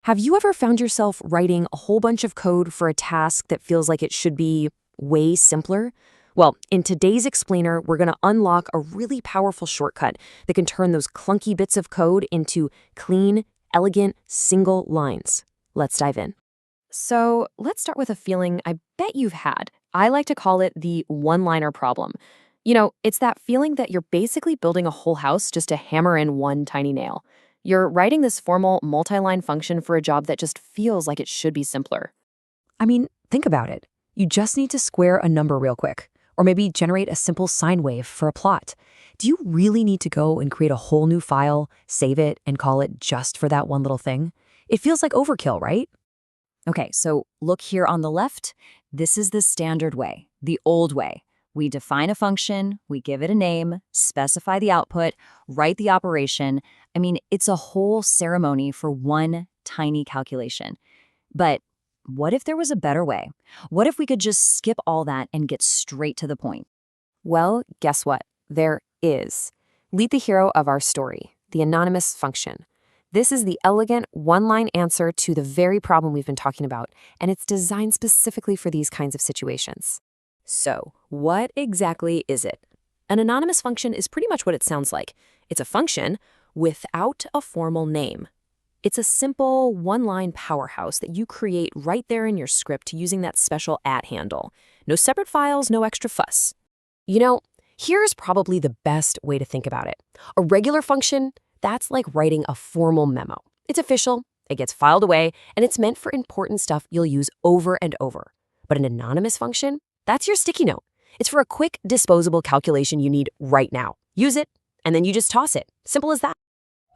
Have you ever found yourself writing a whole bunch of code for a task that feels like it should be way simpler? Well, in today's explainer, we're going to unlock a really powerful shortcut that can turn those clunky bits of code into clean, elegant, single lines. Let's dive in. So let's start with a feeling I bet you've had. I like to call it the one-liner problem. It's that feeling that you're basically building a whole house just to hammer in one tiny nail. You're writing this formal multi-line function for a job that just feels like it should be simpler. I mean, think about it. You just need to square a number real quick, or maybe generate a simple sine wave for a plot. Do you really need to go and create a whole new file, save it, and call it just for that one little thing? It feels like overkill, right? Okay, so look here on the left. This is the standard way, the old way. We define a function, we give it a name, specify the output, write the operation. I mean, it's a whole ceremony for one tiny calculation. But what if there was a better way? What if we could just skip all that and get straight to the point? Well, guess what? There is. Meet the hero of our story, the anonymous function. This is the elegant one-line answer to the very problem we've been talking about, and it's designed specifically for these kinds of situations. So, what exactly is it? An anonymous function is pretty much what it sounds like. It's a function without a formal name. It's a simple one-line powerhouse that you create right there in your script using that special @ handle. No separate files, no extra fuss. Here's probably the best way to think about it. A regular function, that's like writing a formal memo. It's official, it gets filed away, and it's meant for important stuff you'll use over and over. But an anonymous function, that's your sticky note. It's for a quick, disposable calculation you need right now. Use it, and then you just toss it. Simple as that.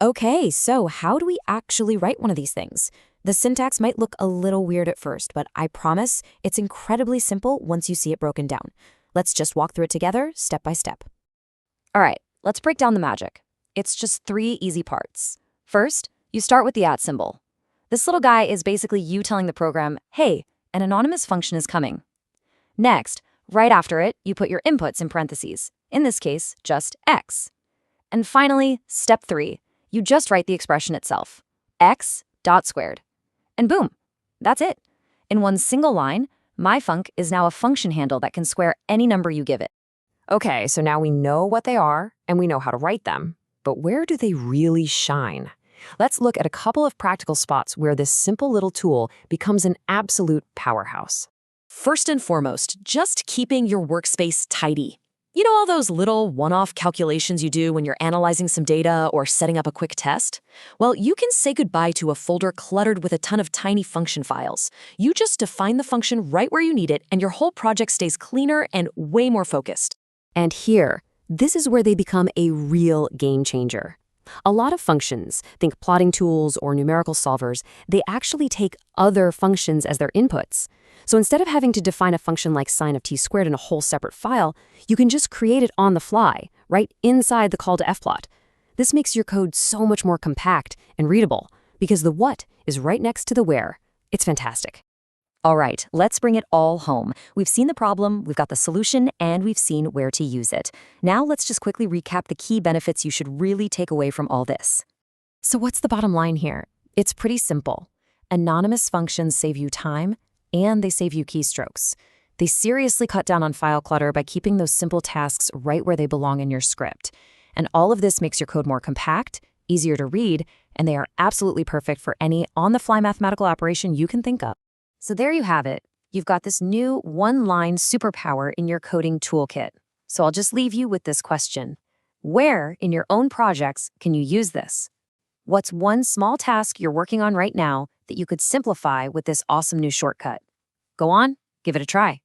Okay, so how do we actually write one of these things? The syntax might look a little weird at first, but I promise it's incredibly simple once you see it broken down. Let's just walk through it together, step by step. All right, let's break down the magic. It's just 3 easy parts. First, you start with the @ symbol. This little guy is basically you telling the program, hey, an anonymous function is coming. Next, right after it, you put your inputs in parentheses. In this case, just x. And finally, step 3, you just write the expression itself, x dot squared. And boom, that's it. In one single line, myfunc is now a function handle that can square any number you give it. Okay, so now we know what they are, and we know how to write them. But where do they really shine? Let's look at a couple of practical spots where this simple little tool becomes an absolute powerhouse. First and foremost, just keeping your workspace tidy. All those little one-off calculations you do when you're analyzing some data or setting up a quick test? Well, you can say goodbye to a folder cluttered with a ton of tiny function files. You just define the function right where you need it, and your whole project stays cleaner and way more focused. And here, this is where they become a real game changer. A lot of functions, think plotting tools or numerical solvers, they actually take other functions as their inputs. So instead of having to define a function like sine of t squared in a whole separate file, you can just create it on the fly, right inside the call to fplot. This makes your code so much more compact and readable because the what is right next to the where. It's fantastic. All right, let's bring it all home. We've seen the problem, we've got the solution, and we've seen where to use it. Now let's just quickly recap the key benefits you should really take away from all this. So what's the bottom line here? It's pretty simple. Anonymous functions save you time, and they save you keystrokes. They seriously cut down on file clutter by keeping those simple tasks right where they belong in your script. And all of this makes your code more compact, easier to read, and they are absolutely perfect for any on-the-fly mathematical operation you can think of. So there you have it. You've got this new one-line superpower in your coding toolkit. So I'll just leave you with this question. Where in your own projects can you use this? What's one small task you're working on right now that you could simplify with this awesome new shortcut? Go on, give it a try.